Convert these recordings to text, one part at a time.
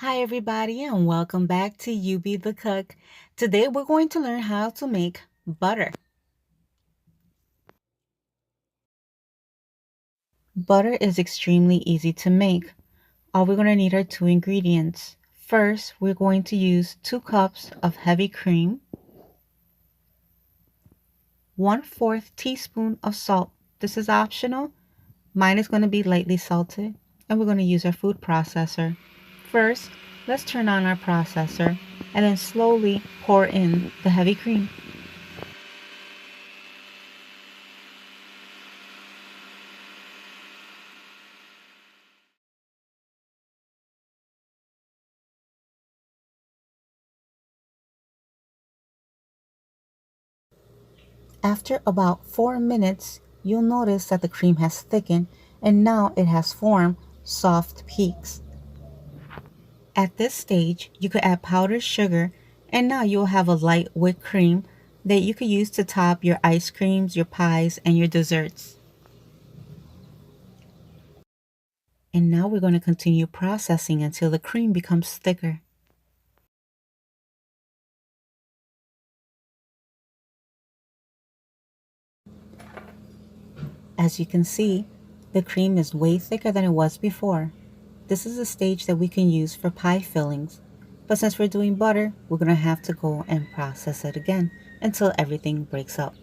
Hi, everybody, and welcome back to You Be the Cook. Today, we're going to learn how to make butter. Butter is extremely easy to make. All we're going to need are two ingredients. First, we're going to use 2 cups of heavy cream, 1/4 teaspoon of salt. This is optional. Mine is going to be lightly salted, and we're going to use our food processor. First, let's turn on our processor and then slowly pour in the heavy cream. After about 4 minutes, you'll notice that the cream has thickened and now it has formed soft peaks. At this stage, you could add powdered sugar and now you'll have a light whipped cream that you could use to top your ice creams, your pies, and your desserts. And now we're going to continue processing until the cream becomes thicker. As you can see, the cream is way thicker than it was before. This is a stage that we can use for pie fillings. But since we're doing butter, we're going to have to go and process it again until everything breaks up.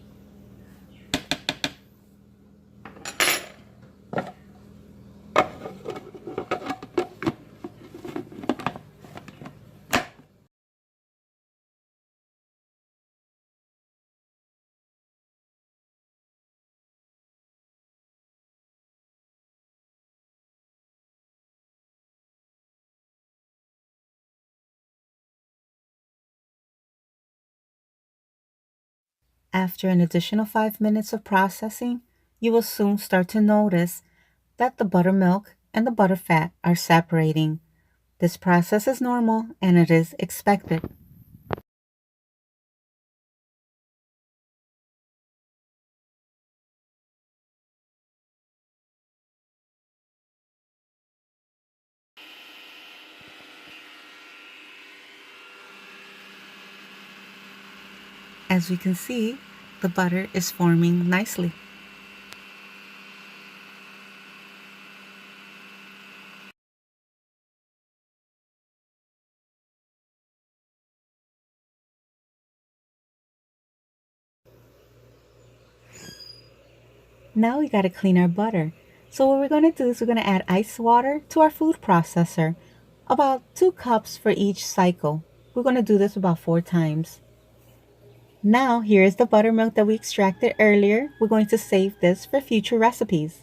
After an additional 5 minutes of processing, you will soon start to notice that the buttermilk and the butterfat are separating. This process is normal and it is expected. As we can see, the butter is forming nicely. Now we got to clean our butter. So what we're going to do is we're going to add ice water to our food processor, about 2 cups for each cycle. We're going to do this about 4 times. Now here is the buttermilk that we extracted earlier. We're going to save this for future recipes.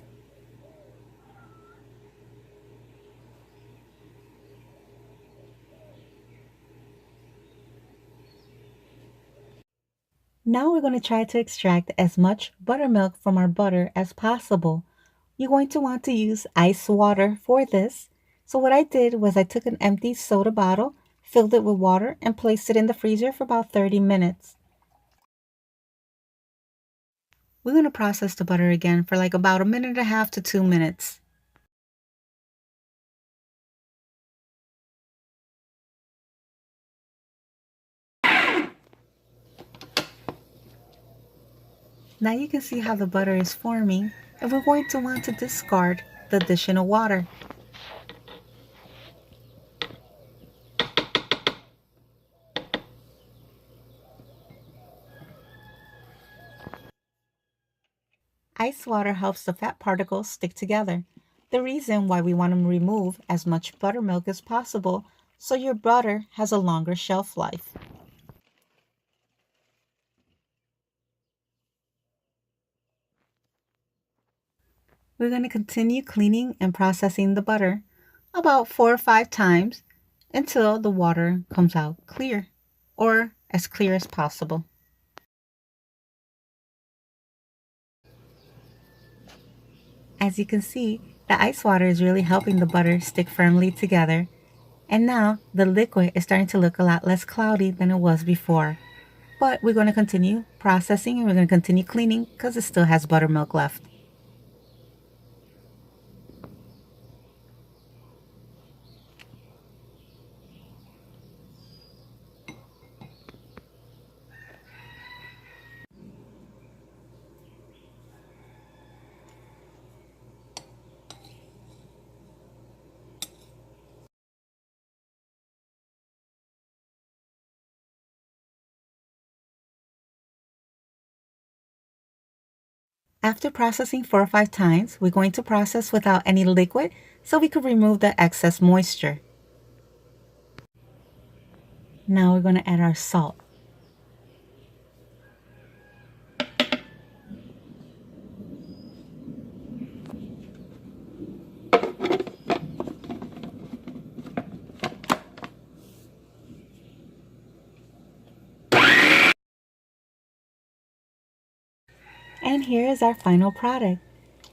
Now we're going to try to extract as much buttermilk from our butter as possible. You're going to want to use ice water for this. So what I did was I took an empty soda bottle, filled it with water, and placed it in the freezer for about 30 minutes. We're going to process the butter again for like about a minute and a half to 2 minutes. Now you can see how the butter is forming, and we're going to want to discard the additional water. Ice water helps the fat particles stick together. The reason why we want to remove as much buttermilk as possible so your butter has a longer shelf life. We're going to continue cleaning and processing the butter about 4 or 5 times until the water comes out clear or as clear as possible. As you can see, the ice water is really helping the butter stick firmly together. And now the liquid is starting to look a lot less cloudy than it was before. But we're going to continue processing and we're going to continue cleaning because it still has buttermilk left. After processing 4 or 5 times, we're going to process without any liquid so we could remove the excess moisture. Now we're going to add our salt. And here is our final product.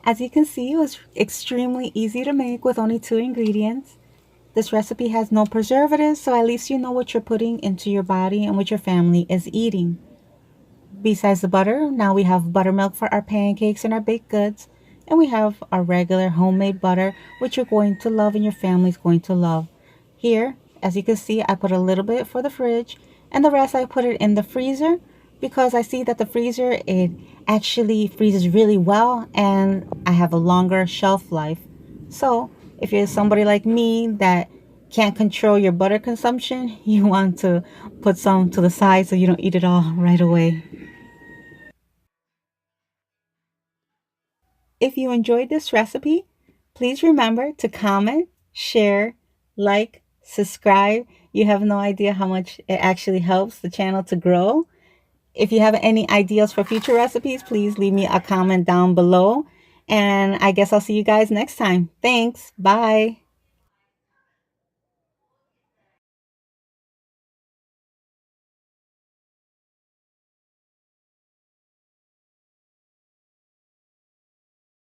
As you can see, it was extremely easy to make with only 2 ingredients. This recipe has no preservatives, so at least you know what you're putting into your body and what your family is eating. Besides the butter, now we have buttermilk for our pancakes and our baked goods. And we have our regular homemade butter, which you're going to love and your family's going to love. Here, as you can see, I put a little bit for the fridge and the rest I put it in the freezer because I see that the freezer, it actually freezes really well and I have a longer shelf life. So if you're somebody like me that can't control your butter consumption, you want to put some to the side so you don't eat it all right away. If you enjoyed this recipe, please remember to comment, share, like, subscribe. You have no idea how much it actually helps the channel to grow. If you have any ideas for future recipes, please leave me a comment down below. And I guess I'll see you guys next time. Thanks. Bye.